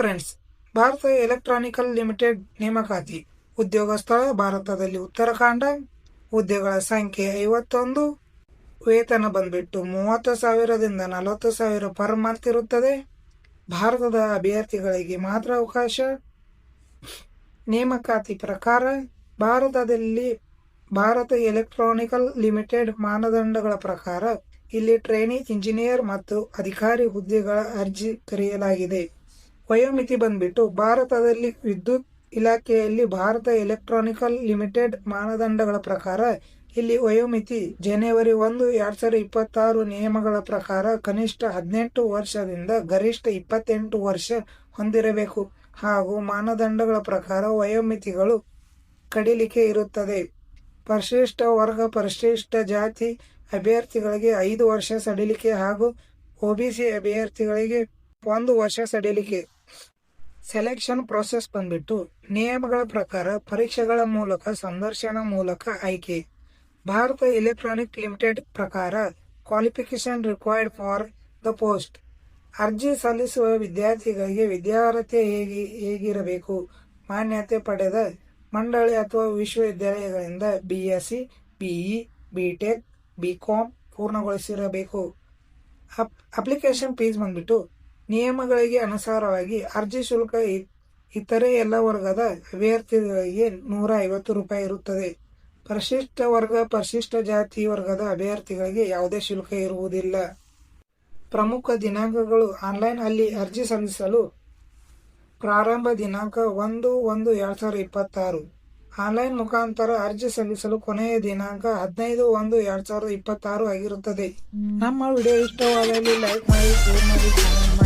Friends, Bharat electronical limited ನೇಮಕಾತಿ. ಉದ್ಯೋಗ ಸ್ಥಳ ಭಾರತದಲ್ಲಿ ಉತ್ತರಾಖಂಡ. ಹುದ್ದೆಗಳ ಸಂಖ್ಯೆ 51. ವೇತನ ಬಂದ್ಬಿಟ್ಟು 30,000ದಿಂದ 40,000 ಪರ್ ಮಂತ್ ಇರುತ್ತದೆ. ಭಾರತದ ಅಭ್ಯರ್ಥಿಗಳಿಗೆ ಮಾತ್ರ ಅವಕಾಶ. ನೇಮಕಾತಿ ಪ್ರಕಾರ ಭಾರತದಲ್ಲಿ ಭಾರತ ಎಲೆಕ್ಟ್ರಾನಿಕಲ್ ಲಿಮಿಟೆಡ್ ಮಾನದಂಡಗಳ ಪ್ರಕಾರ ಇಲ್ಲಿ ಟ್ರೈನಿ ಇಂಜಿನಿಯರ್ ಮತ್ತು ಅಧಿಕಾರಿ ಹುದ್ದೆಗಳ ಅರ್ಜಿ ಕರೆಯಲಾಗಿದೆ. ವಯೋಮಿತಿ ಬಂದ್ಬಿಟ್ಟು ಭಾರತದಲ್ಲಿ ವಿದ್ಯುತ್ ಇಲಾಖೆಯಲ್ಲಿ ಭಾರತ ಎಲೆಕ್ಟ್ರಾನಿಕಲ್ ಲಿಮಿಟೆಡ್ ಮಾನದಂಡಗಳ ಪ್ರಕಾರ ಇಲ್ಲಿ ವಯೋಮಿತಿ ಜನವರಿ 1, 2026 ನಿಯಮಗಳ ಪ್ರಕಾರ ಕನಿಷ್ಠ 18 ವರ್ಷದಿಂದ ಗರಿಷ್ಠ 28 ವರ್ಷ ಹೊಂದಿರಬೇಕು ಹಾಗೂ ಮಾನದಂಡಗಳ ಪ್ರಕಾರ ವಯೋಮಿತಿಗಳು ಕಡಿಲಿಕೆ ಇರುತ್ತದೆ. ಪರಿಶಿಷ್ಟ ವರ್ಗ ಪರಿಶಿಷ್ಟ ಜಾತಿ ಅಭ್ಯರ್ಥಿಗಳಿಗೆ 5 ವರ್ಷ ಸಡಿಲಿಕೆ ಹಾಗೂ ಒಬಿಸಿ ಅಭ್ಯರ್ಥಿಗಳಿಗೆ 1 ವರ್ಷ ಸಡಿಲಿಕೆ. ಸೆಲೆಕ್ಷನ್ ಪ್ರೊಸೆಸ್ ಬಂದ್ಬಿಟ್ಟು ನಿಯಮಗಳ ಪ್ರಕಾರ ಪರೀಕ್ಷೆಗಳ ಮೂಲಕ ಸಂದರ್ಶನ ಮೂಲಕ ಆಯ್ಕೆ. ಭಾರತ ಎಲೆಕ್ಟ್ರಾನಿಕ್ ಲಿಮಿಟೆಡ್ ಪ್ರಕಾರ qualification required for the post. ಅರ್ಜಿ ಸಲ್ಲಿಸುವ ವಿದ್ಯಾರ್ಥಿಗಳಿಗೆ ವಿದ್ಯಾರ್ಹತೆ ಹೇಗಿರಬೇಕು? ಮಾನ್ಯತೆ ಪಡೆದ ಮಂಡಳಿ ಅಥವಾ ವಿಶ್ವವಿದ್ಯಾಲಯಗಳಿಂದ BSc, BE, BTech, BCom ಪೂರ್ಣಗೊಳಿಸಿರಬೇಕು. ಅಪ್ಲಿಕೇಶನ್ ಫೀಸ್ ಬಂದ್ಬಿಟ್ಟು ನಿಯಮಗಳಿಗೆ ಅನುಸಾರವಾಗಿ ಅರ್ಜಿ ಶುಲ್ಕ ಇತರೆ ಎಲ್ಲ ವರ್ಗದ ಅಭ್ಯರ್ಥಿಗಳಿಗೆ ₹150 ಇರುತ್ತದೆ. ಪರಿಶಿಷ್ಟ ವರ್ಗ ಪರಿಶಿಷ್ಟ ಜಾತಿ ವರ್ಗದ ಅಭ್ಯರ್ಥಿಗಳಿಗೆ ಯಾವುದೇ ಶುಲ್ಕ ಇರುವುದಿಲ್ಲ. ಪ್ರಮುಖ ದಿನಾಂಕಗಳು. ಆನ್ಲೈನ್ ಅಲ್ಲಿ ಅರ್ಜಿ ಸಲ್ಲಿಸಲು ಪ್ರಾರಂಭ ದಿನಾಂಕ 1/1/2026. ಆನ್ಲೈನ್ ಮುಖಾಂತರ ಅರ್ಜಿ ಸಲ್ಲಿಸಲು ಕೊನೆಯ ದಿನಾಂಕ 15/1/2026 ಆಗಿರುತ್ತದೆ. ನಮ್ಮ ವಿಡಿಯೋ ಇಷ್ಟವಾದಲ್ಲಿ ಲೈಕ್ ಮಾಡಿ, ಶೇರ್ ಮಾಡಿ, ಕಾಮೆಂಟ್ ಮಾಡಿ.